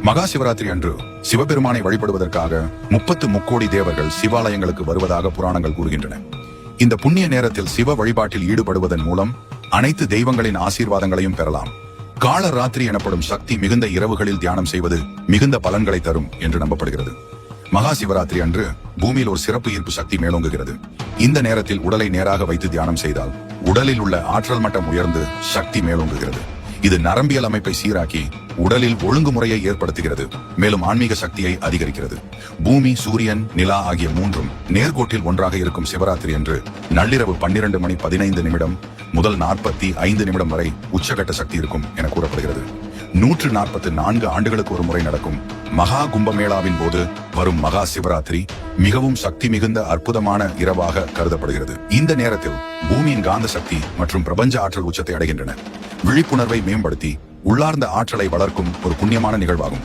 மகா சிவராத்திரி அன்று சிவபெருமானை வழிபடுவதற்காக 30 முக்கோடி தேவர்கள் சிவாலயங்களுக்கு வருவதாக புராணங்கள் கூறுகின்றன. இந்த புண்ணிய நேரத்தில் சிவ வழிபாட்டில் ஈடுபடுவதன் மூலம் அனைத்து தெய்வங்களின் ஆசீர்வாதங்களையும் பெறலாம். கால ராத்திரி எனப்படும் சக்தி மிகுந்த இரவுகளில் தியானம் செய்வது மிகுந்த பலன்களை தரும் என்று நம்பப்படுகிறது. மகா சிவராத்திரி அன்று பூமியில் ஒரு சிறப்பு ஈர்ப்பு சக்தி மேலோங்குகிறது. இந்த நேரத்தில் உடலை நேராக வைத்து தியானம் செய்தால் உடலில் உள்ள ஆற்றல் மட்டம் உயர்ந்து சக்தி மேலோங்குகிறது. இது நரம்பியல் அமைப்பை சீராக்கி உடலில் ஒழுங்குமுறையை ஏற்படுத்துகிறது, மேலும் ஆன்மீக சக்தியை அதிகரிக்கிறது. பூமி, சூரியன், நிலா ஆகிய மூன்றும் நேர்கோட்டில் ஒன்றாக இருக்கும் சிவராத்திரி என்று நள்ளிரவு 12:15 முதல் 45 வரை உச்சகட்ட சக்தி இருக்கும் என கூறப்படுகிறது. 144 ஆண்டுகளுக்கு ஒரு முறை நடக்கும் மகா கும்பமேளாவின் போது வரும் மகா சிவராத்திரி மிகவும் சக்தி மிகுந்த அற்புதமான இரவாக கருதப்படுகிறது. இந்த நேரத்தில் பூமியின் காந்த சக்தி மற்றும் பிரபஞ்ச ஆற்றல் உச்சத்தை அடைகின்றன. விழிப்புணர்வை மேம்படுத்தி உள்ளார்ந்த ஆற்றலை வளர்க்கும் ஒரு புண்ணியமான நிகழ்வாகும்.